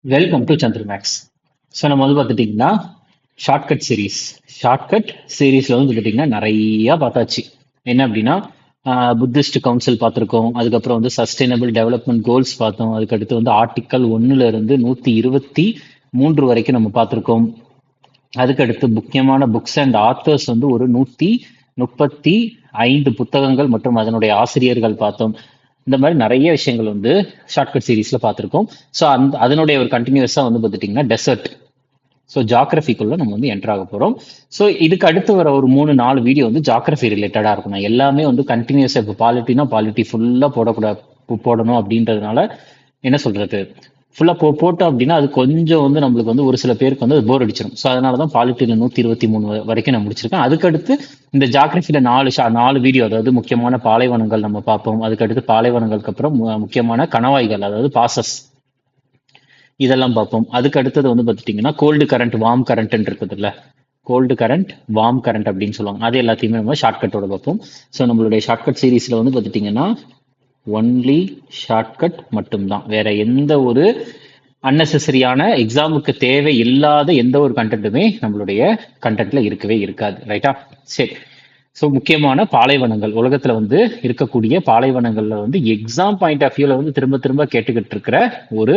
Welcome to சந்திரமேக்ஸ். So நம்ம வந்து பார்த்துட்டிங்கன்னா ஷார்ட்கட் சீரீஸில் வந்து பார்த்துட்டிங்கன்னா நிறையா பார்த்தாச்சு. என்ன அப்படின்னா புத்திஸ்ட் கவுன்சில் பார்த்துருக்கோம், அதுக்கப்புறம் வந்து சஸ்டைனபிள் டெவலப்மெண்ட் கோல்ஸ் பார்த்தோம், அதுக்கடுத்து வந்து ஆர்டிக்கல் 1லேருந்து 123 வரைக்கும் நம்ம பார்த்துருக்கோம். அதுக்கடுத்து முக்கியமான புக்ஸ் அண்ட் ஆத்தர்ஸ் வந்து ஒரு 135 புத்தகங்கள் மற்றும் அதனுடைய ஆசிரியர்கள் பார்த்தோம். இந்த மாதிரி நிறைய விஷயங்கள் வந்து ஷார்ட்கட் சீரீஸ்ல பார்த்துருக்கோம். ஸோ அதனுடைய ஒரு கண்டினியூஸா வந்து பார்த்துட்டிங்கன்னா டெசர்ட். ஸோ ஜாகிரபிக்குள்ள நம்ம வந்து என்டர் ஆக போகிறோம். ஸோ இதுக்கு அடுத்து வர ஒரு 3-4 வீடியோ வந்து ஜாகிரபி ரிலேட்டடாக இருக்கணும். எல்லாமே வந்து கண்டினியூஸாக இப்போ பாலிட்டினா பாலிட்டி ஃபுல்லாக போடணும் அப்படின்றதுனால என்ன சொல்றது, ஃபுல்லாக போட்டோம் அப்படின்னா அது கொஞ்சம் வந்து நம்மளுக்கு வந்து ஒரு சில பேருக்கு வந்து அது போர் அடிச்சிடும். ஸோ அதனால தான் பாலிட்டியில் 123 வரைக்கும் நான் முடிச்சிருக்கேன். அதுக்கடுத்து இந்த ஜாகிரபியில் 4 வீடியோ, அதாவது முக்கியமான பாலைவனங்கள் நம்ம பார்ப்போம். அதுக்கடுத்து பாலைவனங்களுக்கு அப்புறம் முக்கியமான கணவாய்கள், அதாவது பாசஸ், இதெல்லாம் பார்ப்போம். அதுக்கு அடுத்தது வந்து பார்த்துட்டிங்கன்னா கோல்டு கரண்ட் வார்ம் கரண்ட் இருக்குதுல்ல, கோல்டு கரண்ட் வார்ம் கரண்ட் அப்படின்னு சொல்லுவாங்க. அது எல்லாத்தையுமே நம்ம ஷார்ட்கட்டோட பார்ப்போம். ஸோ நம்மளுடைய ஷார்ட்கட் சீரீஸில் வந்து பார்த்துட்டிங்கன்னா ஒன்லி ஷார்ட்கட் மட்டும்தான், வேற எந்த ஒரு அன்னெசரியான எக்ஸாமுக்கு தேவை இல்லாத எந்த ஒரு கண்டென்ட்டுமே நம்மளுடைய கண்டென்ட்ல இருக்கவே இருக்காது. ரைட்டா? சரி. ஸோ முக்கியமான பாலைவனங்கள், உலகத்துல வந்து இருக்கக்கூடிய பாலைவனங்கள்ல வந்து எக்ஸாம் பாயிண்ட் ஆஃப் வியூல வந்து திரும்ப திரும்ப கேட்டுக்கிட்டு இருக்கிற ஒரு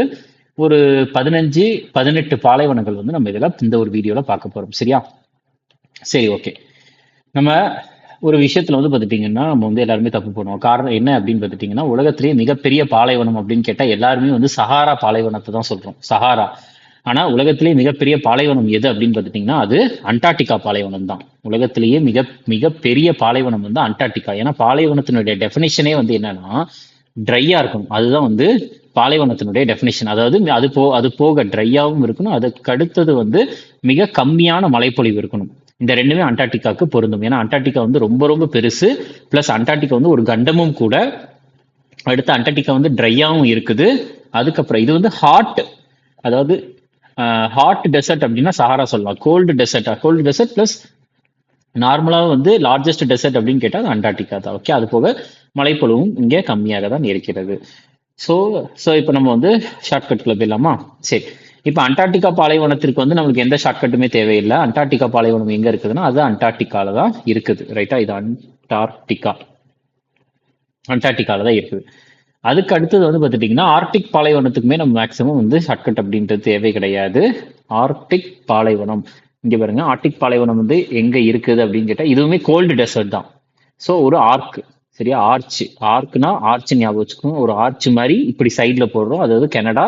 ஒரு 15-18 பாலைவனங்கள் வந்து நம்ம இதெல்லாம் இந்த ஒரு வீடியோல பார்க்க போறோம். சரியா? சரி, ஓகே. நம்ம ஒரு விஷயத்துல வந்து பார்த்துட்டிங்கன்னா நம்ம வந்து எல்லாருமே தப்பு பண்ணுவோம். காரணம் என்ன அப்படின்னு பார்த்துட்டிங்கன்னா, உலகத்திலேயே மிகப்பெரிய பாலைவனம் அப்படின்னு கேட்டால் எல்லாருமே வந்து சஹாரா பாலைவனத்தை தான் சொல்றோம். சஹாரா. ஆனா உலகத்திலேயே மிகப்பெரிய பாலைவனம் எது அப்படின்னு பார்த்துட்டிங்கன்னா அது அண்டார்டிகா பாலைவனம் தான். உலகத்திலேயே மிகப்பெரிய பாலைவனம் வந்து அண்டார்டிகா. ஏன்னா பாலைவனத்தினுடைய டெஃபினிஷனே வந்து என்னன்னா ட்ரையா இருக்கும். அதுதான் வந்து பாலைவனத்தினுடைய டெஃபினிஷன். அதாவது அது போக ட்ரையாகவும் இருக்கணும், அதுக்கு அடுத்தது வந்து மிக கம்மியான மழைப்பொழிவு இருக்கணும். இந்த ரெண்டுமே அண்டார்டிகாவுக்கு பொருந்தும். ஏன்னா அண்டார்டிகா வந்து ரொம்ப ரொம்ப பெருசு, பிளஸ் அண்டார்டிகா வந்து ஒரு கண்டமும் கூட. அடுத்து அண்டார்டிகா வந்து ட்ரையாகவும் இருக்குது. அதுக்கப்புறம் இது வந்து ஹாட், அதாவது ஹாட் டெசர்ட் அப்படின்னா சஹாரா சொல்லலாம். கோல்டு டெசர்ட் பிளஸ் நார்மலாக வந்து லார்ஜஸ்ட் டெசர்ட் அப்படின்னு கேட்டால் அது அண்டார்டிகா தான். ஓகே. அது போக மழைப்பொழிவும் இங்கே கம்மியாக தான் இருக்கிறது. ஸோ இப்போ நம்ம வந்து ஷார்ட்கட்குள்ள போயிடலாமா? சரி. இப்போ அண்டார்டிகா பாலைவனத்திற்கு வந்து நம்மளுக்கு எந்த ஷார்ட்கட்டுமே தேவையில்லை. அண்டார்டிகா பாலைவனம் எங்க இருக்குதுன்னா அது அண்டார்டிகால தான் இருக்குது. ரைட்டா? இது அண்டார்டிகால தான் இருக்குது. அதுக்கு அடுத்தது வந்து பார்த்துட்டிங்கன்னா ஆர்டிக் பாலைவனத்துக்குமே நம்ம மேக்ஸிமம் வந்து ஷார்ட்கட் அப்படின்றது தேவை கிடையாது. ஆர்டிக் பாலைவனம் இங்க பாருங்க. ஆர்டிக் பாலைவனம் வந்து எங்க இருக்குது அப்படின்னு கேட்டா இதுவுமே கோல்டு டெசர்ட் தான். ஸோ ஒரு ஆர்க். சரியா? ஆர்க்னா ஆர்ச் ஞாபகம் வச்சுக்கோங்க. ஒரு ஆர்ச் மாதிரி இப்படி சைட்ல போடுறோம். அதாவது கனடா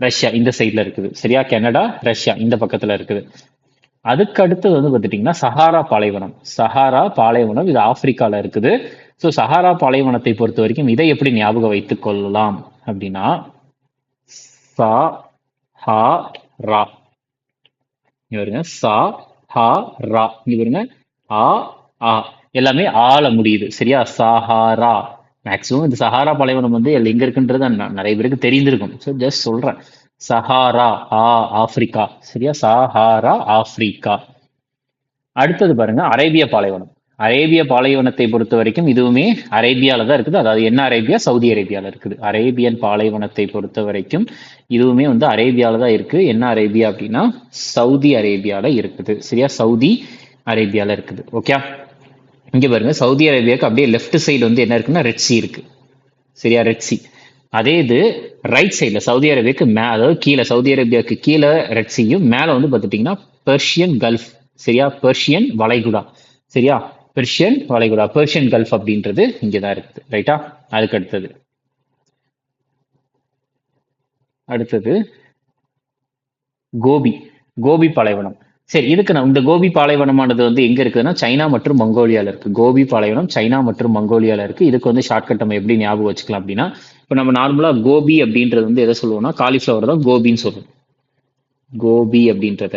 ரஷ்யா இந்த சைட்ல இருக்குது. சரியா? கனடா ரஷ்யா இந்த பக்கத்துல இருக்குது. அதுக்கு அடுத்தது வந்து பார்த்துட்டிங்கன்னா சஹாரா பாலைவனம் இது ஆப்பிரிக்கால இருக்குது. ஸோ சஹாரா பாலைவனத்தை பொறுத்த வரைக்கும் இதை எப்படி ஞாபகம் வைத்துக் கொள்ளலாம் அப்படின்னா சா ஹா ரா. இவருங்க சா ஹா ரா. இவருங்க ஆ ஆ எல்லாமே ஆல முடியுது. சரியா? சஹாரா. மேக்சிமம் இந்த சஹாரா பாலைவனம் வந்து எங்க இருக்குன்றது நிறைய பேருக்கு தெரிந்திருக்கும். ஸோ ஜஸ்ட் சொல்றேன். சஹாரா ஆப்பிரிக்கா. சரியா? சஹாரா ஆப்பிரிக்கா. அடுத்தது பாருங்க அரேபிய பாலைவனம். அரேபிய பாலைவனத்தை பொறுத்த வரைக்கும் இதுவுமே அரேபியால தான் இருக்குது. அதாவது என்ன அரேபியா? சவுதி அரேபியால இருக்குது. அரேபியன் பாலைவனத்தை பொறுத்த வரைக்கும் இதுவுமே வந்து அரேபியால தான் இருக்கு. என்ன அரேபியா அப்படின்னா சவுதி அரேபியால இருக்குது. சரியா? சவுதி அரேபியால இருக்குது. ஓகே. இங்க பாருங்க சவுதி அரேபியாவுக்கு அப்படியே லெஃப்ட் சைடு வந்து என்ன இருக்குன்னா ரெட் சி இருக்கு. சரியா? Red C. அதே இது ரைட் சைட்ல சவுதி அரேபியாவுக்கு அதாவது கீழே சவுதி அரேபியாவுக்கு கீழே ரெட் சியும், மேல வந்து பார்த்துட்டீங்கன்னா பெர்ஷியன் கல்ஃப். சரியா? பெர்ஷியன் வளைகுடா. சரியா? பெர்ஷியன் கல்ஃப் அப்படின்றது இங்கதான் இருக்குது. ரைட்டா? அதுக்கு அடுத்தது கோபி பாலைவனம். சரி, இதுக்கு இந்த கோபி பாலைவனமானது வந்து எங்க இருக்குதுன்னா சைனா மற்றும் மங்கோலியால இருக்கு. கோபி பாலைவனம் சைனா மற்றும் மங்கோலியால இருக்கு. இதுக்கு வந்து ஷார்ட்கட் நம்ம எப்படி ஞாபகம் வச்சுக்கலாம் அப்படின்னா, இப்போ நம்ம நார்மலா கோபி அப்படின்றது வந்து எதை சொல்லுவோம்னா காலிஃபிளவர் தான் கோபின்னு சொல்லுவோம். கோபி அப்படின்றத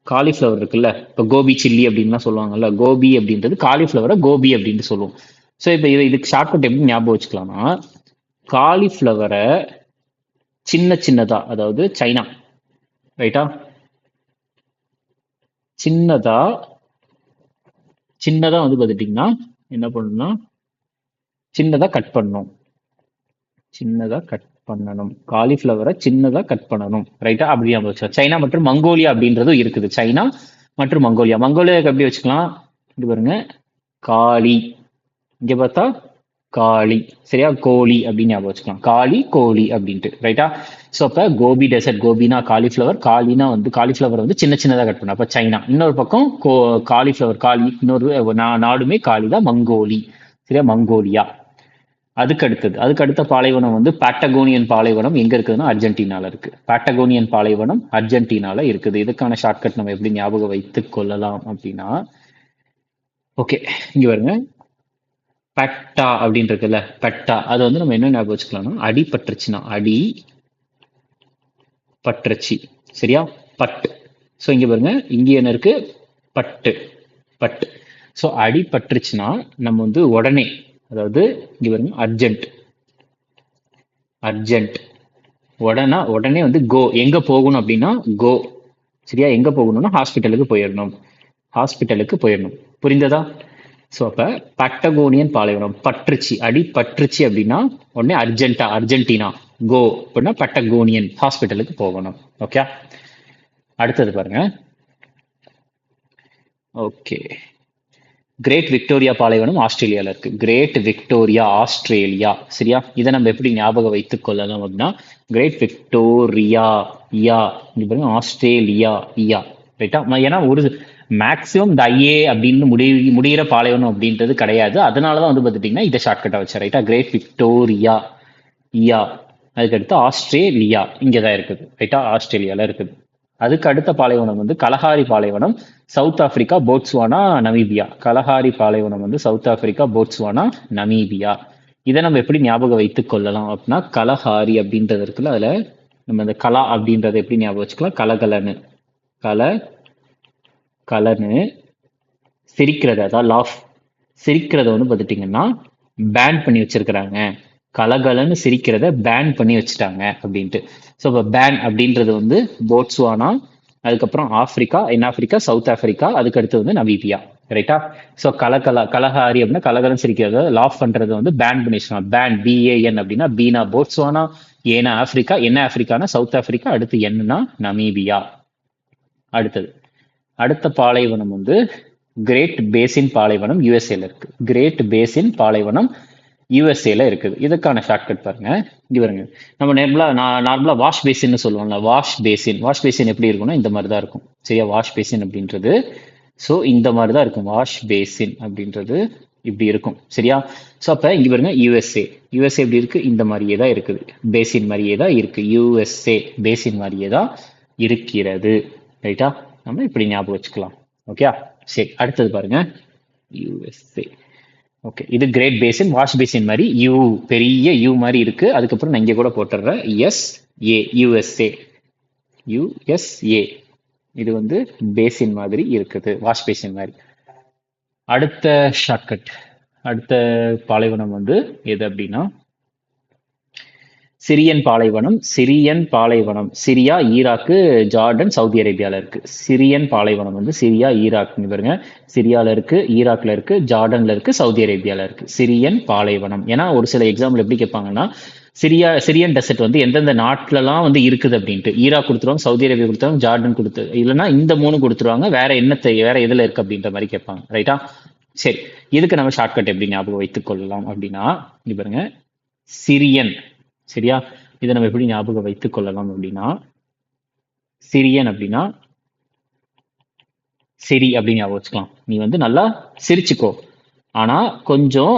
காலிஃபிளவர் இருக்குல்ல, இப்போ கோபி சில்லி அப்படின்லாம் சொல்லுவாங்கல்ல, கோபி அப்படின்றது காலிஃபிளவரை கோபி அப்படின்ட்டு சொல்லுவோம். ஸோ இப்போ இதுக்கு ஷார்ட்கட் எப்படி ஞாபகம் வச்சுக்கலாம்னா காலிஃபிளவரை சின்னதா, அதாவது சைனா. ரைட்டா? சின்னதா வந்து பார்த்துட்டிங்கன்னா என்ன பண்ணணும்னா சின்னதா கட் பண்ணணும். காலிஃப்ளவரை சின்னதா கட் பண்ணணும். ரைட்டா? அப்படி ஞாபகம் வச்சுக்கலாம். சைனா மற்றும் மங்கோலியா அப்படின்றதும் இருக்குது. சைனா மற்றும் மங்கோலியா. மங்கோலியாவுக்கு எப்படி வச்சுக்கலாம்? இது பாருங்க, காளி. இங்க பார்த்தா காளி. சரியா? கோழி அப்படின்னு ஞாபகம் வச்சுக்கலாம். காளி, கோழி அப்படின்ட்டு. ரைட்டா? ஸோ அப்ப கோபி டெசர்ட், கோபினா காலிஃப்ளவர், காலினா வந்து காலிஃப்ளவர் வந்து சின்ன சின்னதா கட் பண்ண. அப்ப சைனா. இன்னொரு பக்கம் காலிஃப்ளவர், காளி. இன்னொரு நாடுமே காளி தான், மங்கோலி. சரியா? மங்கோலியா. அதுக்கு அடுத்த பாலைவனம் வந்து பேட்டகோனியன் பாலைவனம் எங்க இருக்குதுன்னா அர்ஜென்டினால இருக்கு. பேட்டகோனியன் பாலைவனம் அர்ஜென்டினால இருக்குது. இதுக்கான ஷார்ட்கட் நம்ம எப்படி ஞாபகம் வைத்துக் கொள்ளலாம் அப்படின்னா, ஓகே, இங்க பாருங்க, பட்டா அப்படின்னு இருக்குல்ல, பட்டா. அது வந்து நம்ம என்ன ஞாபகம் வச்சுக்கலாம்னா, அடி பற்றுச்சுன்னா, அடி பற்றுச்சு. சரியா? பட்டு. ஸோ இங்க பாருங்க, இங்க என்ன இருக்கு? பட்டு. பட்டு. ஸோ அடி பற்றுச்சுன்னா நம்ம வந்து உடனே, அதாவது இங்க பாருங்க, அர்ஜென்ட். அர்ஜென்ட். உடனே வந்து கோ. எங்க போகணும் அப்படின்னா கோ. சரியா? எங்க போகணும்னா ஹாஸ்பிட்டலுக்கு போயிடணும். ஹாஸ்பிட்டலுக்கு போயிடணும். புரிந்ததா? ஸோ அப்ப பட்டகோனியன் பாலைவனம் பற்றுச்சு, அடி பற்றுச்சு அப்படின்னா உடனே அர்ஜென்டா, அர்ஜென்டினா. கோ அப்படின்னா பட்டகோனியன், ஹாஸ்பிட்டலுக்கு போகணும். ஓகே, அடுத்தது பாருங்க. ஓகே, கிரேட் விக்டோரியா பாலைவனம் ஆஸ்திரேலியால இருக்கு. Great Victoria, Australia. சரியா? இதை நம்ம எப்படி ஞாபகம் வைத்துக் கொள்ளலாம் அப்படின்னா, கிரேட் விக்டோரியா, யா. இங்க பாருங்க, ஆஸ்திரேலியா, யா. ரைட்டா? ஏன்னா ஒரு மேக்சிமம் இந்த ஐஏ அப்படின்னு முடிகிற பாலைவனம் அப்படின்றது கிடையாது. அதனாலதான் வந்து பார்த்துட்டீங்கன்னா இதை ஷார்ட்கட்டா வச்சேன். ரைட்டா? கிரேட் விக்டோரியா, யா. அதுக்கடுத்து ஆஸ்திரேலியா இங்கதான் இருக்குது. ரைட்டா? ஆஸ்திரேலியால இருக்குது. அதுக்கு அடுத்த பாலைவனம் வந்து கலஹாரி பாலைவனம், south Africa, Botswana, Namibia. Kalahari பாலைவனம் வந்து சவுத் ஆப்பிரிக்கா, போட்ஸ்வானா, நமீபியா. இதை நம்ம எப்படி ஞாபகம் வைத்துக் கொள்ளலாம் அப்படின்னா, கலஹாரி அப்படின்றது இருக்குல்ல, அதுல நம்ம இந்த கலா அப்படின்றத எப்படி ஞாபகம் வச்சுக்கலாம்? கலகலன்னு. கலன்னு சிரிக்கிறது, அதான் லாஃப். சிரிக்கிறத வந்து பார்த்துட்டீங்கன்னா பேன் பண்ணி வச்சிருக்கிறாங்க. கலகலன்னு சிரிக்கிறத பேன் பண்ணி வச்சுட்டாங்க அப்படின்ட்டு. ஸோ இப்போ பேன் அப்படின்றது வந்து போட்ஸ்வானா, அதுக்கப்புறம் ஆப்பிரிக்கா, என் ஆப்பிரிக்கா, சவுத் ஆப்பிரிக்கா, அதுக்கு அடுத்து வந்து நமீபியா. ரைட்டா? ஸோ கலஹாரி அப்படின்னா கலகலன்னு சிரிக்கிறத, லாஃப் பண்றது வந்து பேன் பண்ணி வச்சுக்கலாம். பேன், பிஏஎன் அப்படின்னா பீனா போட்ஸ்வானா, ஏனா ஆப்பிரிக்கா, என்ன ஆப்பிரிக்கானா சவுத் ஆப்பிரிக்கா, அடுத்து என்னன்னா நமீபியா. அடுத்த பாலைவனம் வந்து கிரேட் பேசின் பாலைவனம் யூஎஸ்ஏல இருக்கு. கிரேட் பேசின் பாலைவனம் யூஎஸ்ஏல இருக்குது. இதுக்கான ஷார்ட்கட் பாருங்க. இங்க பாருங்க, நம்ம நார்மலா வாஷ் பேசின்னு சொல்லுவோம்ல, வாஷ் பேசின் எப்படி இருக்கும்னா இந்த மாதிரி தான் இருக்கும். சரியா? வாஷ் பேசின் அப்படின்றது ஸோ இந்த மாதிரி தான் இருக்கும். வாஷ் பேசின் அப்படின்றது இப்படி இருக்கும். சரியா? ஸோ அப்ப இங்க பாருங்க, யூஎஸ்ஏ எப்படி இருக்கு? இந்த மாதிரியே தான் இருக்குது. பேசின் மாதிரியே தான் இருக்கு. யூஎஸ்ஏ பேசின் மாதிரியே தான் இருக்கிறது. ரைட்டா? நம்ம இப்படி ஞாபகம் வச்சுக்கலாம். ஓகே, சரி. அடுத்தது பாருங்க, யூஎஸ்ஏ. ஓகே, இது கிரேட் பேசின், வாஷ் பேசின் மாதிரி யூ, பெரிய யூ மாதிரி இருக்கு. அதுக்கப்புறம் நான் இங்க கூட போட்டுறேன், எஸ்ஏ, யூஎஸ்ஏ. யூஎஸ்ஏ இது வந்து பேசின் மாதிரி இருக்குது, வாஷ் பேசின் மாதிரி. அடுத்த ஷார்ட்கட், அடுத்த பாலைவனம் வந்து எது அப்படின்னா சிரியன் பாலைவனம். சிரியா, ஈராக்கு, ஜார்டன், சவுதி அரேபியால இருக்கு. சிரியன் பாலைவனம் வந்து சிரியா, ஈராக். பாருங்க, சிரியால இருக்கு, ஈராக்ல இருக்கு, ஜார்டன்ல இருக்கு, சவுதி அரேபியால இருக்கு. சிரியன் பாலைவனம். ஏன்னா ஒரு சில எக்ஸாம்பிள் எப்படி கேட்பாங்கன்னா, சிரியன் டெசர்ட் வந்து எந்தெந்த நாட்டுலலாம் வந்து இருக்குது அப்படின்ட்டு. ஈராக் கொடுத்துருவாங்க, சவுதி அரேபியா கொடுத்துருவாங்க, ஜார்டன் கொடுத்து, இல்லைன்னா இந்த 3 கொடுத்துருவாங்க, வேற எதுல இருக்கு அப்படின்ற மாதிரி கேட்பாங்க. ரைட்டா? சரி, இதுக்கு நம்ம ஷார்ட்கட் எப்படி ஞாபகம் வைத்துக் கொள்ளலாம் அப்படின்னா, இங்க பாருங்க, சிரியன். சரியா? இதை நம்ம எப்படி ஞாபகம் வைத்துக் கொள்ளலாம் அப்படின்னா, சிரியன் அப்படின்னா சரி அப்படின்னு ஞாபகம் வச்சுக்கலாம். நீ வந்து நல்லா சிரிச்சுக்கோ, ஆனா கொஞ்சம்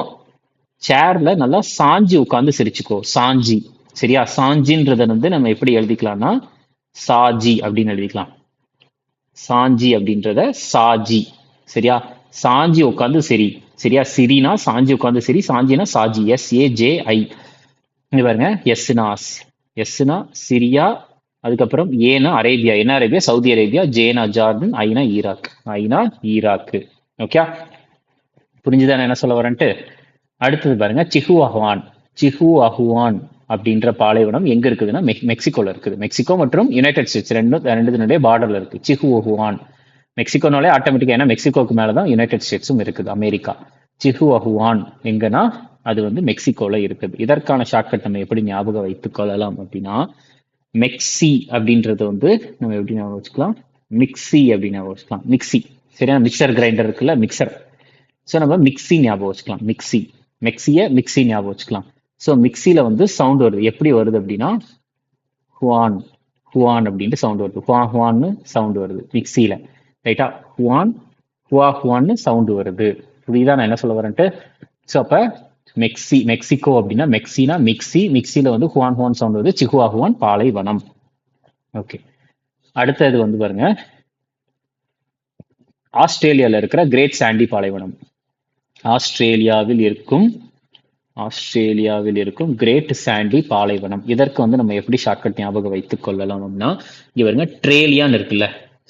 சேர்ல நல்லா சாஞ்சி உட்காந்து சிரிச்சுக்கோ. சாஞ்சி. சரியா? சாஞ்சின்றத வந்து நம்ம எப்படி எழுதிக்கலாம்னா சாஜி அப்படின்னு எழுதிக்கலாம். சாஞ்சி அப்படின்றத சாஜி. சரியா? சாஞ்சி உட்காந்து சிரி. சரியா? சிரினா சாஞ்சி உட்காந்து சிரி, சாஞ்சினா சாஜி. SAJI. இங்க பாருங்க, எஸ்னா சிரியா, அதுக்கப்புறம் ஏனா அரேபியா, என்ன அரேபியா, சவுதி அரேபியா, ஜேனா ஜார்டன், ஐனா ஈராக். ஓகே, புரிஞ்சுதானே என்ன சொல்ல வரேன்ட்டு? அடுத்தது பாருங்க, சிஹுவாஹுவான் அப்படின்ற பாலைவனம் எங்க இருக்குதுன்னா மெக்சிகோல இருக்குது. மெக்சிகோ மற்றும் யுனைடெட் ஸ்டேட்ஸ் ரெண்டுனுடைய பார்டர்ல இருக்கு. சிஹுவாஹுவான். மெக்சிகோனாலே ஆட்டோமேட்டிக்கா, ஏன்னா மெக்சிகோக்கு மேலதான் யுனைடெட் ஸ்டேட்ஸும் இருக்குது, அமெரிக்கா. சிஹுவாஹுவான் எங்கன்னா அது வந்து மெக்சிகோல இருக்குது. இதற்கான ஷார்ட்கட் நம்ம எப்படி ஞாபகம் வைத்துக் கொள்ளலாம் அப்படின்னா, மெக்சி அப்படின்றது வந்து நம்ம எப்படி ஞாபகம் வச்சுக்கலாம், மிக்சி அப்படின்னு ஞாபகம் வச்சுக்கலாம். மிக்சி, சரியா? மிக்சர் கிரைண்டர் இருக்குல்ல, மிக்சர். ஸோ நம்ம மிக்சி ஞாபகம் வச்சுக்கலாம். மிக்சி, மிக்சி ஞாபகம் வச்சுக்கலாம். ஸோ மிக்சியில வந்து சவுண்ட் வருது. எப்படி வருது அப்படின்னா, ஹுவான் ஹுவான் அப்படின்ட்டு சவுண்ட் வருது. ஹுவான்னு சவுண்ட் வருது மிக்சியில. ரைட்டா? ஹுவான் ஹுவான்னு சவுண்ட் வருது. புரியுதா நான் என்ன சொல்ல வரேன்ட்டு? ஸோ அப்ப மெக்சிகோ அப்படின்னா மிக்சியில வந்து ஹுவான் சவுண்ட் வருது. ஹுவான் பாலைவனம். ஓகே, அடுத்தது வந்து பாருங்க, ஆஸ்திரேலியால இருக்கிற கிரேட் சாண்டி பாலைவனம். ஆஸ்திரேலியாவில் இருக்கும் கிரேட் சாண்டி பாலைவனம். இதற்கு வந்து நம்ம எப்படி ஷார்ட்கட் ஞாபகம் வைத்துக் கொள்ளலாம்னா, இங்க பாருங்க ட்ரேலியான்னு இருக்குல்ல.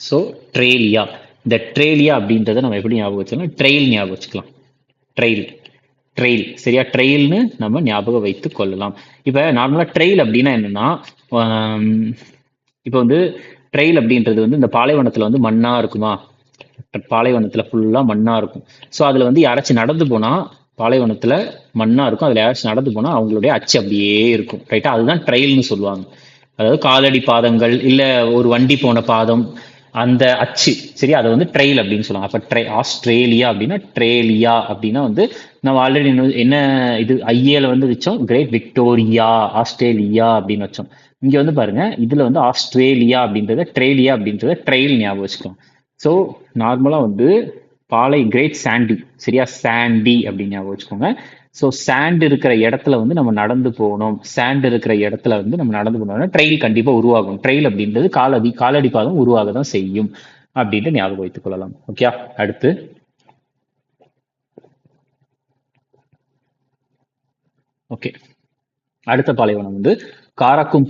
ஸோ ட்ரேலியா, இந்த ட்ரேலியா அப்படின்றத நம்ம எப்படி ஞாபகம் வச்சுக்கலாம், ட்ரெயில் ஞாபகம் வச்சுக்கலாம். ட்ரெயில், சரியா? ட்ரெயில்னு நம்ம ஞாபகம் வைத்துக் கொள்ளலாம். இப்ப நார்மலா ட்ரெயில் அப்படின்னா என்னன்னா, இப்போ வந்து ட்ரெயில் அப்படின்றது வந்து இந்த பாலைவனத்துல வந்து மண்ணா இருக்குமா, பாலைவனத்துல ஃபுல்லா மண்ணா இருக்கும். ஸோ அதுல வந்து யாராச்சும் நடந்து போனா, பாலைவனத்துல மண்ணா இருக்கும், அதுல யாராச்சும் நடந்து போனா அவங்களுடைய அச்சு அப்படியே இருக்கும். ரைட்டா? அதுதான் ட்ரெயில்னு சொல்லுவாங்க. அதாவது காலடி பாதங்கள் இல்ல ஒரு வண்டி போன பாதம், அந்த அச்சு, சரி, அதை வந்து ட்ரெயில் அப்படின்னு சொல்லுவாங்க. அப்ப ஆஸ்திரேலியா அப்படின்னா ட்ரேலியா அப்படின்னா வந்து நம்ம ஆல்ரெடி என்ன இது ஐஏல வந்து வச்சோம், கிரேட் விக்டோரியா ஆஸ்திரேலியா அப்படின்னு வச்சோம். இங்க வந்து பாருங்க, இதுல வந்து ஆஸ்திரேலியா அப்படின்றத ட்ரேலியா அப்படின்றத ட்ரெயில் ஞாபகம் வச்சுக்கோம். ஸோ நார்மலா வந்து கிரேட் சாண்டி, சரியா? சாண்டி அப்படின்னு ஞாபகம் வச்சுக்கோங்க. ஸோ சாண்ட் இருக்கிற இடத்துல வந்து நம்ம நடந்து போகணும். சாண்ட் இருக்கிற இடத்துல வந்து நம்ம நடந்து போனோம்னா ட்ரெயில் கண்டிப்பா உருவாகும். ட்ரெயில் அப்படின்றது காலடி பாதம் உருவாக தான் செய்யும் அப்படின்ட்டு ஞாபகம் வைத்துக் கொள்ளலாம். ஓகே, அடுத்து அடுத்த பாலைவனம் வந்து காராக்கும்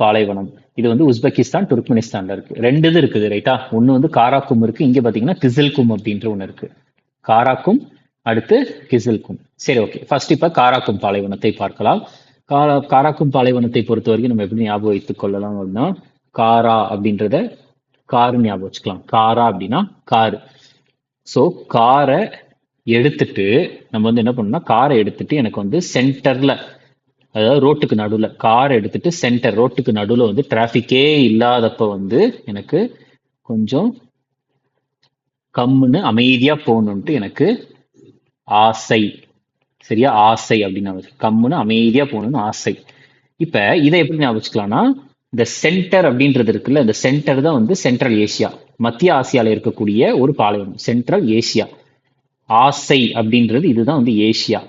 பாலைவனம். இது வந்து உஸ்பெகிஸ்தான், துர்க்மெனிஸ்தான்ல இருக்கு. ரெண்டு இது இருக்குது, ரைட்டா? ஒன்னு வந்து காராக்கும் இருக்கு, இங்க பாத்தீங்கன்னா கிசில்கும் அப்படின்ற ஒண்ணு இருக்கு. காராக்கும், அடுத்து கிசில்கும். சரி, ஓகே. ஃபர்ஸ்ட் இப்ப காராக்கும் பாலைவனத்தை பார்க்கலாம். காராக்கும் பாலைவனத்தை பொறுத்த வரைக்கும் நம்ம எப்படி ஞாபகம் வைத்துக் கொள்ளலாம் அப்படின்னா, காரா அப்படின்றத காரு ஞாபகம் வச்சுக்கலாம். காரா அப்படின்னா காரு. ஸோ காரை எடுத்துட்டு நம்ம வந்து என்ன பண்ணோம்னா, காரை எடுத்துட்டு எனக்கு வந்து சென்டர்ல, அதாவது ரோட்டுக்கு நடுவில் கார் எடுத்துட்டு ரோட்டுக்கு நடுவில் வந்து டிராஃபிக்கே இல்லாதப்ப வந்து எனக்கு கொஞ்சம் கம்முன்னு அமைதியா போகணுன்ட்டு எனக்கு ஆசை, சரியா? ஆசை அப்படின்னு கம்முன்னு அமைதியா போகணும்னு ஆசை. இப்ப இதை எப்படி ஞாபகம் வச்சுக்கலாம்னா, இந்த சென்டர் அப்படின்றது இருக்குல்ல, இந்த சென்டர் தான் வந்து சென்ட்ரல் ஏசியா, மத்திய ஆசியால இருக்கக்கூடிய ஒரு பாலைவனம், சென்ட்ரல் ஏசியா. ஆசை அப்படின்றது இதுதான் வந்து ஏசியா.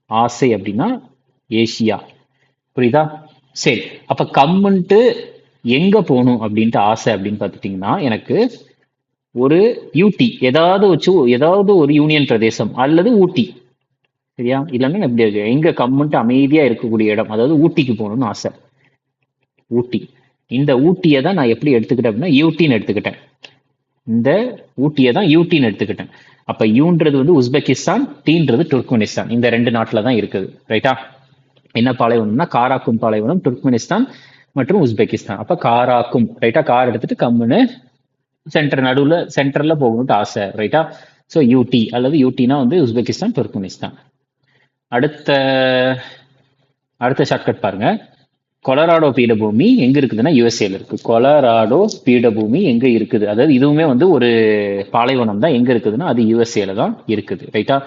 ஆசை அப்படின்னா ஏசியா. புரியுதா? சரி, அப்ப கம்முன்ட்டு எங்க போகணும் அப்படின்ட்டு ஆசை அப்படின்னு பார்த்துட்டீங்கன்னா, எனக்கு ஒரு யூடி, ஏதாவது ஒரு யூனியன் பிரதேசம் அல்லது ஊட்டி, சரியா? இல்லைன்னா எப்படி இருக்கு, எங்க கம்முன்ட்டு அமைதியா இருக்கக்கூடிய இடம், அதாவது ஊட்டிக்கு போகணும்னு ஆசை. ஊட்டி. இந்த ஊட்டியை தான் நான் எப்படி எடுத்துக்கிட்டேன் அப்படின்னா யூடின்னு எடுத்துக்கிட்டேன். இந்த ஊட்டியை தான் யூடின்னு எடுத்துக்கிட்டேன். அப்ப யூன்றது வந்து உஸ்பெகிஸ்தான், டீன்றது துர்க்மெனிஸ்தான். இந்த ரெண்டு நாட்டில் தான் இருக்குது, ரைட்டா? என்ன பாலைவனம்னா காராக்கும் பாலைவனம், துர்க்மெனிஸ்தான் மற்றும் உஸ்பெகிஸ்தான். அப்ப காராக்கும், ரைட்டா? கார் எடுத்துட்டு கம்முன்னு சென்டர்ல போகணும்னு ஆசை, ரைட்டா? ஸோ யூடி அல்லது யூடினா வந்து உஸ்பெகிஸ்தான், துர்க்மெனிஸ்தான். அடுத்த ஷார்ட்கட் பாருங்க. கொலராடோ பீடபூமி எங்க இருக்குதுன்னா யுஎஸ்ஏல இருக்கு. கொலராடோ பீடபூமி எங்க இருக்குது, அதாவது இதுவுமே வந்து ஒரு பாலைவனம் தான். எங்க இருக்குதுன்னா அது யுஎஸ்ஏல தான் இருக்குது, ரைட்டா?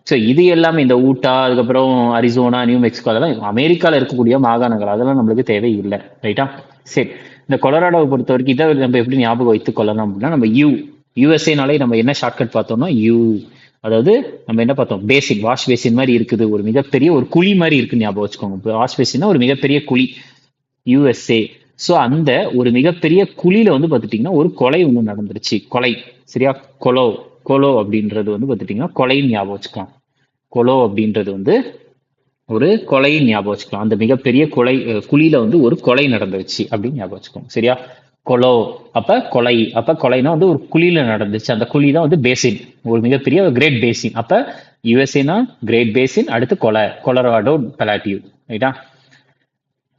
ஸோ இது எல்லாமே இந்த ஊட்டா, அதுக்கப்புறம் அரிசோனா, நியூ மெக்சிகோ, அதெல்லாம் அமெரிக்கால இருக்கக்கூடிய மாகாணங்கள், அதெல்லாம் நம்மளுக்கு தேவை இல்லை, ரைட்டா? சரி, இந்த கொலராடோவை பொறுத்த வரைக்கும் இதை நம்ம எப்படி ஞாபகம் வைத்துக் கொள்ளலாம் அப்படின்னா, நம்ம யுஎஸ்ஏனாலே நம்ம என்ன ஷார்ட்கட் பார்த்தோம்னா அதாவது நம்ம என்ன பார்த்தோம், பேசின், வாஷ் பேசின் மாதிரி இருக்குது, ஒரு மிகப்பெரிய ஒரு குழி மாதிரி இருக்குன்னு ஞாபகம் வச்சுக்கோங்க. வாஷ் பேசின்னா ஒரு மிகப்பெரிய குழி, யுஎஸ்ஏ. ஸோ அந்த ஒரு மிகப்பெரிய குழியில வந்து பார்த்துட்டீங்கன்னா ஒரு கொலை ஒன்று நடந்துருச்சு. கொலை, சரியா? கொலோ அப்படின்றது வந்து பார்த்துட்டீங்கன்னா கொலைன்னு ஞாபகம் வச்சுக்கலாம். கொலோ அப்படின்றது வந்து ஒரு கொலைன்னு ஞாபகம் வச்சுக்கலாம். அந்த மிகப்பெரிய குழியில வந்து ஒரு கொலை நடந்துருச்சு அப்படின்னு ஞாபகம் வச்சுக்கோங்க, சரியா? கொலோ, அப்ப கொலைனா வந்து ஒரு குழியில நடந்துச்சு. அந்த குழி தான் வந்து பேசின், ஒரு மிகப்பெரிய கிரேட் பேசின். அப்ப யுஎஸ்ஏனா கிரேட் பேசின், அடுத்து கொலராடோ பலாட்டியூ, ரைட்டா?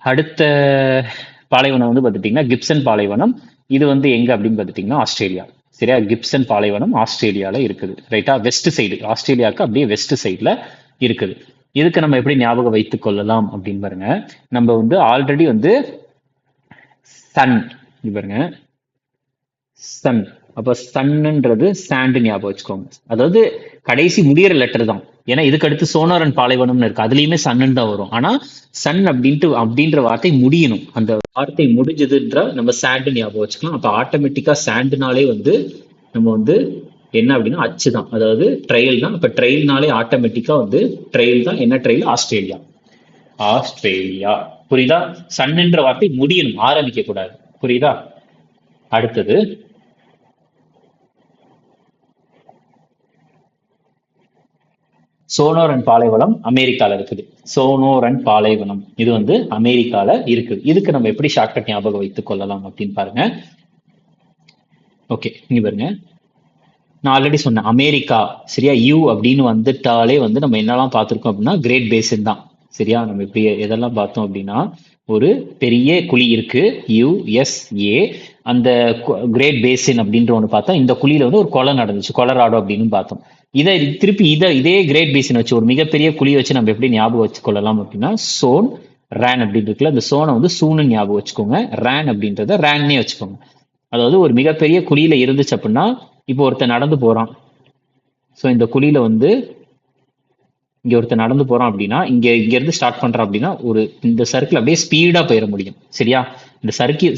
அடுத்த பாலைவனம் வந்து பார்த்துட்டீங்கன்னா கிப்சன் பாலைவனம். இது வந்து எங்க அப்படின்னு பார்த்துட்டீங்கன்னா ஆஸ்திரேலியா. சரியா? கிப்சன் பாலைவனம் ஆஸ்திரேலியால இருக்குது. ரைட்டா? வெஸ்ட் சைடு, ஆஸ்திரேலியாவுக்கு அப்படியே வெஸ்ட் சைடுல இருக்குது. இதுக்கு நம்ம எப்படி ஞாபகம் வைத்துக் கொள்ளலாம் அப்படின்னு பாருங்க. நம்ம வந்து ஆல்ரெடி வந்து சன், பாருங்க, சன். அப்ப சன்ன்றது சாண்ட் ஞாபகம் வச்சுக்கோங்க. அதாவது கடைசி முடியிற லெட்டர் தான். ஏன்னா இதுக்கு அடுத்து சோனாரன் பாலைவனம்னு இருக்கு, அதுலயுமே சன்னு தான் வரும். ஆனா சன் அப்படின்ற வார்த்தை முடியணும். அந்த வார்த்தை முடிஞ்சதுன்ற நம்ம சாண்ட் ஞாபகம் வச்சுக்கலாம். அப்ப ஆட்டோமேட்டிக்கா சாண்ட்னாலே வந்து நம்ம வந்து என்ன அப்படின்னா அச்சு தான், அதாவது ட்ரையல் தான். அப்ப ட்ரையல்னாலே ஆட்டோமேட்டிக்கா வந்து ட்ரையல் தான். என்ன ட்ரையல்? ஆஸ்திரேலியா. ஆஸ்திரேலியா. புரியுதா? சன்னுன்ற வார்த்தை முடியணும், ஆரம்பிக்க கூடாது. புரியுதா? அடுத்தது சோனோரன் பாலைவனம் அமெரிக்கால இருக்குது. சோனோரன் பாலைவனம் இது வந்து அமெரிக்கால இருக்குது. இதுக்கு நம்ம எப்படி ஷார்ட்கட் ஞாபகம் வைத்துக் கொள்ளலாம் அப்படின்னு பாருங்க. ஓகே, இங்க பாருங்க, நான் ஆல்ரெடி சொன்னேன் அமெரிக்கா. சரியா? யூ அப்படின்னு வந்துட்டாலே வந்து நம்ம என்னெல்லாம் பார்த்திருக்கோம் அப்படின்னா கிரேட் பேசின் தான். சரியா? நம்ம இப்படி எதெல்லாம் பார்த்தோம் அப்படின்னா, ஒரு பெரிய குழி இருக்கு, யுஎஸ்ஏ. அந்த கிரேட் பேசின் அப்படின்ற ஒன்று பார்த்தோம். இந்த குழியில வந்து ஒரு கொலை நடந்துச்சு, கொலராடோ அப்படின்னு பார்த்தோம். இதை திருப்பி இதே கிரேட் பேசின் வச்சு ஒரு மிகப்பெரிய குழி வச்சு நம்ம எப்படி ஞாபகம் வச்சு கொள்ளலாம் அப்படின்னா, சோன் ரேன் அப்படின்னு இருக்குல்ல, இந்த சோனை வந்து சூன்னு ஞாபகம் வச்சுக்கோங்க, ரேன் அப்படின்றத ரேன்னே வச்சுக்கோங்க. அதாவது ஒரு மிகப்பெரிய குழியில இருந்துச்சு அப்படின்னா, இப்போ ஒருத்தன் நடந்து போறான். ஸோ இந்த குழியில வந்து இங்க ஒருத்தர் நடந்து போறான் அப்படின்னா, இங்க இருந்து ஸ்டார்ட் பண்றான் அப்படின்னா, ஒரு இந்த சர்க்கிள் அப்படியே ஸ்பீடா போயிட முடியும். சரியா? இந்த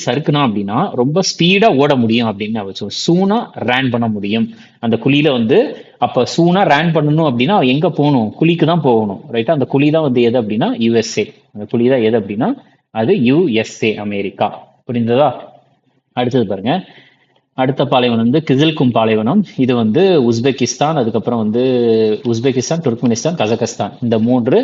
சறுக்குனா அப்படின்னா ரொம்ப ஸ்பீடா ஓட முடியும் அப்படின்னு வச்சோம். சூனா ரேன் பண்ண முடியும் அந்த குழியில வந்து. அப்ப சூனா ரேன் பண்ணணும் அப்படின்னா எங்க போகணும்? குழிக்கு தான் போகணும். ரைட்டா? அந்த குழி தான் வந்து எது அப்படின்னா யுஎஸ்ஏ. அந்த குழி தான் எது அப்படின்னா அது யுஎஸ்ஏ, அமெரிக்கா. புரிந்ததா? அடுத்தது பாருங்க, அடுத்த பாலைவனம் வந்து கிசில்கும் பாலைவனம். இது வந்து உஸ்பெகிஸ்தான், அதுக்கப்புறம் வந்து உஸ்பெகிஸ்தான், துர்க்மெனிஸ்தான், கசகஸ்தான், இந்த 3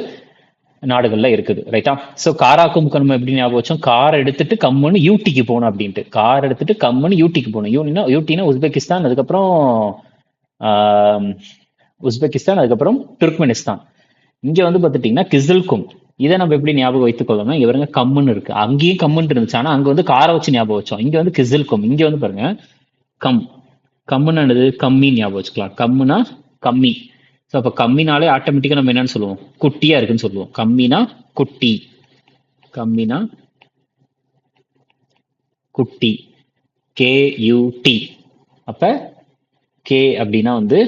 நாடுகள்ல இருக்குது. ரைட்டா? ஸோ காராக்கும் நம்ம எப்படி ஞாபகம் வச்சோம்? கார் எடுத்துட்டு கம்முன்னு யூடிக்கு போகணும் அப்படின்ட்டு. கார் எடுத்துட்டு கம்முன்னு யூடிக்கு போகணும். யூடினா உஸ்பெகிஸ்தான், அதுக்கப்புறம் உஸ்பெகிஸ்தான், அதுக்கப்புறம் துர்க்மெனிஸ்தான். இங்க வந்து பாத்துட்டீங்கன்னா கிசில்கும். இதை நம்ம எப்படி ஞாபகம் வைத்துக் கொள்ளணும்? இவருங்க கம்முன்னு இருக்கு, அங்கேயும் கம்முன்னு இருந்துச்சு, ஆனா அங்க வந்து காரை வச்சு ஞாபகம் வச்சோம். இங்க வந்து கிசில்கும். இங்க வந்து பாருங்க கம். கம்முன்னு கம்மின்னு ஞாபகம் வச்சுக்கலாம். கம்முனா கம்மி. ஸோ அப்போ கம்மினாலே ஆட்டோமேட்டிக்கா நம்ம என்னன்னு சொல்லுவோம்? குட்டியா இருக்குன்னு சொல்லுவோம். கம்மினா குட்டி. கம்மினா குட்டி. KUT. அப்ப கே அப்படின்னா வந்து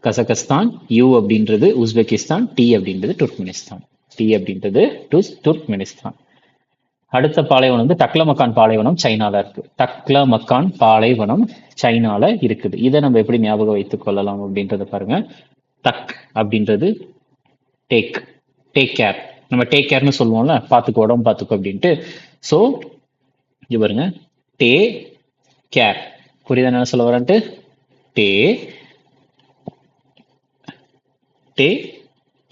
கசகஸ்தான், யூ அப்படின்றது உஸ்பெகிஸ்தான், டி அப்படின்றது துர்க்மெனிஸ்தான். டி அப்படின்றது துர்க்மெனிஸ்தான். அடுத்த பாலைவனம் வந்து டக்லமக்கான் பாலைவனம் சைனால இருக்கு. டக்லமக்கான் பாலைவனம் சைனால இருக்குது. இதை நம்ம எப்படி ஞாபகம் வைத்துக் கொள்ளலாம் அப்படின்றத பாருங்க. டக் அப்படின்றது டேக், டேக் கேர். நம்ம டேக் கேர்னு சொல்லுவோம்ல, பார்த்துக்கோ, உடம்பு பார்த்துக்கோ அப்படின்ட்டு. ஸோ இங்க பாருங்க, டே கேர். புரியுதா என்ன சொல்ல வரேன்ட்டு? Day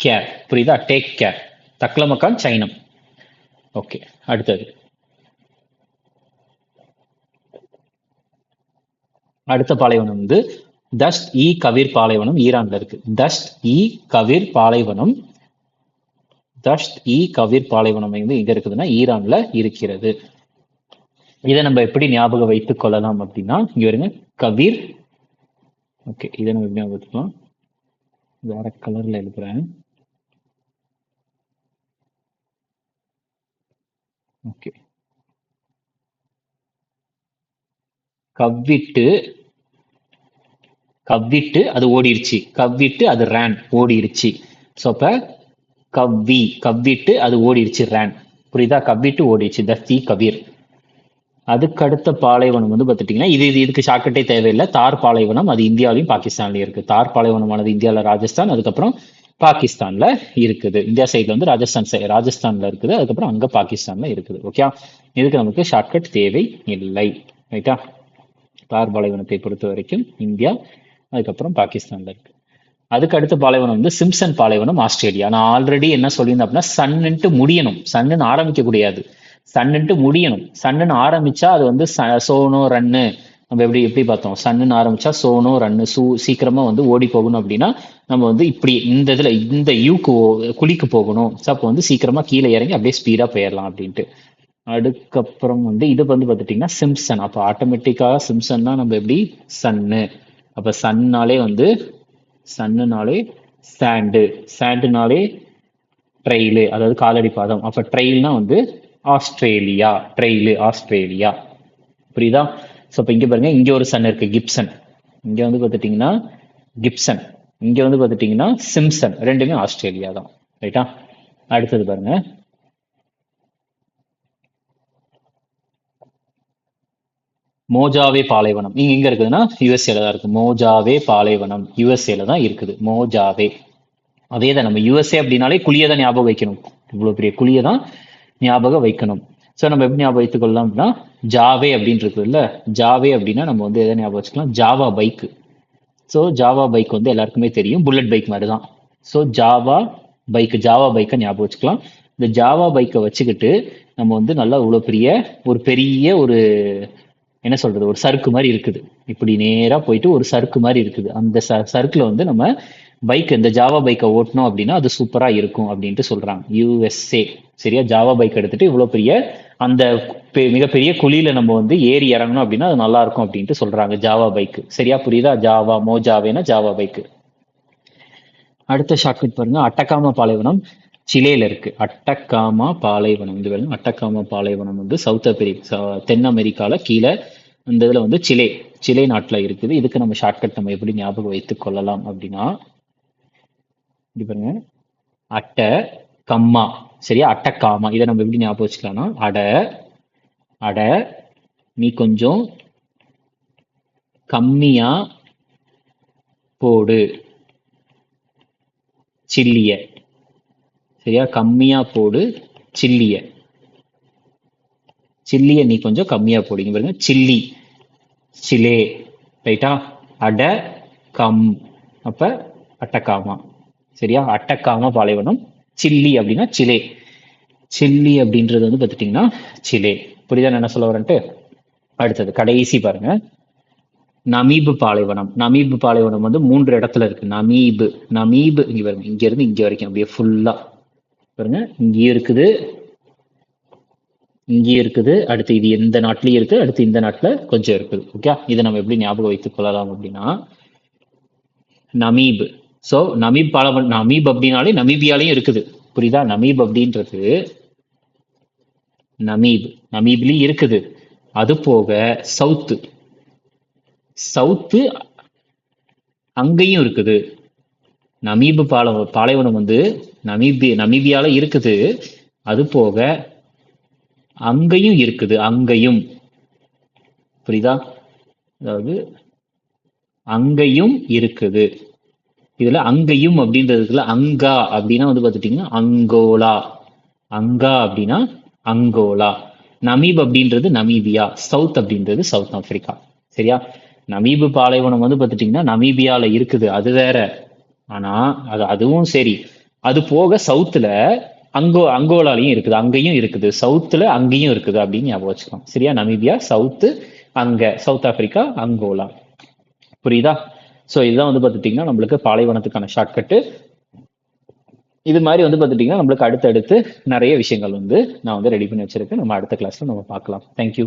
care. புரியுதா? Take care. தக்லமக்கான் சைனம். ஓகே, அடுத்தது அடுத்த பாலைவனம் வந்து தஸ்ட் இ கவிர் பாலைவனம் ஈரான்ல இருக்கு. தஸ்ட் இ கவிர் பாலைவனம். தஸ்ட் இ கவிர் பாலைவனம் வந்து எங்க இருக்குதுன்னா ஈரான்ல இருக்கிறது. இதை நம்ம எப்படி ஞாபகம் வைத்துக் கொள்ளலாம் அப்படின்னா, இங்க வருங்க கவிர். ஓகே, இதை நம்ம எப்படி ஞாபகம் வச்சுக்கலாம்? வேற கலர்ல எழுதுறேன். ஓகே, கவ்விட்டு அது ஓடிடுச்சு. கவ்விட்டு அது ரேன், ஓடிடுச்சு. ஸோ அப்ப கவ்விட்டு அது ஓடிடுச்சு, ரேன். புரியுதா? கவ்விட்டு ஓடிடுச்சு, தஸ்தி கபீர். அதுக்கு அடுத்த பாலைவனம் வந்து பார்த்துட்டீங்கன்னா இதுக்கு ஷார்ட்கட்டே தேவையில்லை. தார் பாலைவனம், அது இந்தியாவிலையும் பாகிஸ்தான்லயும் இருக்கு. தார் பாலைவனமானது இந்தியாவில் ராஜஸ்தான், அதுக்கப்புறம் பாகிஸ்தான்ல இருக்குது. இந்தியா சைட்ல வந்து ராஜஸ்தான்ல இருக்குது, அதுக்கப்புறம் அங்க பாகிஸ்தான்ல இருக்குது. ஓகே, இதுக்கு நமக்கு ஷார்ட்கட் தேவை இல்லை. ரைட்டா? தார் பாலைவனத்தை பொறுத்த வரைக்கும் இந்தியா, அதுக்கப்புறம் பாகிஸ்தான்ல இருக்கு. அதுக்கு அடுத்த பாலைவனம் வந்து சிம்சன் பாலைவனம் ஆஸ்திரேலியா. நான் ஆல்ரெடி என்ன சொல்லியிருந்தேன் அப்படின்னா, சன்னுட்டு முடியணும், சன்னுன்னு ஆரம்பிக்க கூடாது, சன்னுட்டு முடியணும். சன்னுன்னு ஆரம்பிச்சா அது வந்து சோனோ ரன்னு. நம்ம எப்படி பார்த்தோம்? சன்னுன்னு ஆரம்பிச்சா சோனோ ரன்னு, சீக்கிரமா வந்து ஓடி போகணும் அப்படின்னா நம்ம வந்து இப்படி இந்த யூக்கு குழிக்கு போகணும். ஸோ அப்போ வந்து சீக்கிரமா கீழே இறங்கி அப்படியே ஸ்பீடா போயிடலாம் அப்படின்ட்டு. அதுக்கப்புறம் வந்து இது வந்து பார்த்துட்டிங்கன்னா சிம்சன். அப்போ ஆட்டோமேட்டிக்காக சிம்சன்னா நம்ம எப்படி சன்னு. அப்போ சன்னுனாலே சாண்டு, சாண்டுனாலே ட்ரெயிலு, அதாவது காலடி பாதம். அப்போ ட்ரெயில்னா வந்து ஆஸ்திரேலியா, ட்ரெயிலு ஆஸ்திரேலியா. புரியுதா? ஸோ இப்போ இங்கே பாருங்க, இங்கே ஒரு சன் இருக்கு, கிப்சன். இங்கே வந்து பார்த்துட்டிங்கன்னா கிப்சன், இங்கே வந்து பார்த்துட்டிங்கன்னா சிம்சன். ரெண்டுமே ஆஸ்திரேலியா தான். ரைட்டா? அடுத்தது பாருங்க, மோஜாவே பாலைவனம். இங்க எங்க இருக்குதுன்னா யுஎஸ்ஏல தான் இருக்கு. மோஜாவே பாலைவனம் யுஎஸ்ஏல தான் இருக்குது. மோஜாவே. அதே தான், நம்ம யுஎஸ்ஏ அப்படின்னாலே குழியை தான் ஞாபகம் வைக்கணும். இவ்வளவு பெரிய குழியை தான் ஞாபகம் வைக்கணும். ஸோ நம்ம எப்படி ஞாபகம் வைத்துக் கொள்ளலாம் அப்படின்னா, ஜாவே அப்படின்னு இருக்குது இல்ல, ஜாவே அப்படின்னா நம்ம வந்து எதை ஞாபகம் வச்சுக்கலாம், Java bike. So Java bike வந்து எல்லாருக்குமே தெரியும், புல்லட் பைக் மாதிரி தான். ஸோ ஜாவா பைக்கை ஞாபகம் வச்சுக்கலாம். இந்த ஜாவா பைக்கை வச்சுக்கிட்டு நம்ம வந்து நல்லா இவ்வளோ பெரிய ஒரு என்ன சொல்றது, ஒரு சறுக்கு மாதிரி இருக்குது. இப்படி நேரா போயிட்டு ஒரு சறுக்கு மாதிரி இருக்குது. அந்த சறுக்குல வந்து நம்ம பைக், இந்த ஜாவா பைக்கை ஓட்டணும் அப்படின்னா அது சூப்பரா இருக்கும் அப்படின்ட்டு சொல்றாங்க யூஎஸ்ஏ. சரியா? ஜாவா பைக் எடுத்துட்டு இவ்வளவு பெரிய அந்த மிகப்பெரிய குழியில நம்ம வந்து ஏறி இறங்கணும் அப்படின்னா அது நல்லா இருக்கும் அப்படின்ட்டு சொல்றாங்க ஜாவா பைக். சரியா? புரியுதா? ஜாவா, மோஜாவேனா ஜாவா பைக். அடுத்த ஷார்ட்கட் பாருங்க, அட்டகாமா பாலைவனம் சிலேல இருக்கு. அட்டகாமா பாலைவனம், இது பாருங்க, அட்டகாமா பாலைவனம் வந்து தென் அமெரிக்கால கீழே இந்த இதுல வந்து சிலே நாட்டுல இருக்குது. இதுக்கு நம்ம ஷார்ட்கட் நம்ம எப்படி ஞாபகம் வைத்துக் கொள்ளலாம் அப்படின்னா, இப்படி பாருங்க, அட்ட கம்மா. சரியா? அட்டக்காமா, இதை நம்ம எப்படி ஞாபகம் வச்சுக்கலாம்னா, அட நீ கொஞ்சம் கம்மியா போடு சில்லிய. சரியா? கம்மியா போடு சில்லிய. சில்லிய நீ கொஞ்சம் கம்மியா போடுங்க. பாருங்க, சிலே. ரைட்டா? அட கம், அப்ப அட்டக்காமா. சரியா? அட்டக்காமா பாலைவனம். சில்லி அப்படின்னா சில்லி அப்படின்றது வந்து பார்த்துட்டிங்கன்னா சிலே. புரியுதா என்ன சொல்ல வரேன்ட்டு? அடுத்தது கடைசி பாருங்க, நமீபு பாலைவனம் வந்து 3 இடத்துல இருக்கு. நமீபு இங்க பாருங்க, இங்க இருந்து இங்க வரைக்கும் அப்படியே ஃபுல்லா பாருங்க, இங்கேயும் இருக்குது, அடுத்து இது எந்த நாட்டிலயும் இருக்கு, அடுத்து இந்த நாட்டுல கொஞ்சம் இருக்குது. ஓகே, இதை நம்ம எப்படி ஞாபகம் வைத்துக் கொள்ளலாம் அப்படின்னா, நமீப். ஸோ நமீப் அப்படின்னாலே நமீபியாலையும் இருக்குது. புரியுதா? நமீப் அப்படின்றது நமீப்லயும் இருக்குது. அது போக சவுத்து அங்கேயும் இருக்குது. நமீபு பாலைவனம் வந்து நமீபியால இருக்குது. அது போக அங்கேயும் இருக்குது. புரியுதா? அதாவது அங்கேயும் இருக்குது. இதுல அங்கேயும் அப்படின்றதுல அங்கா அப்படின்னா வந்து பார்த்துட்டீங்கன்னா அங்கா அப்படின்னா அங்கோலா. நமீப் அப்படின்றது நமீபியா, சவுத் அப்படின்றது சவுத் ஆப்பிரிக்கா. சரியா? நமீபு பாலைவனம் வந்து பார்த்துட்டீங்கன்னா நமீபியால இருக்குது, அது வேற. ஆனா அதுவும் சரி, அது போக சவுத்துல அங்கோலாலையும் இருக்குது, அங்கேயும் இருக்குது, சவுத்துல அங்கேயும் இருக்குது அப்படின்னு ஞாபகம் வச்சுக்கலாம். சரியா? Namibia south, south Africa, Angola. புரியுதா? ஸோ இதுதான் வந்து பார்த்துட்டிங்கன்னா நம்மளுக்கு பாலைவனத்துக்கான ஷார்ட்கட்டு. இது மாதிரி வந்து பார்த்துட்டிங்கன்னா நம்மளுக்கு அடுத்தடுத்து நிறைய விஷயங்கள் வந்து நான் வந்து ரெடி பண்ணி வச்சிருக்கேன். நம்ம அடுத்த கிளாஸ்ல நம்ம பார்க்கலாம். தேங்க்யூ.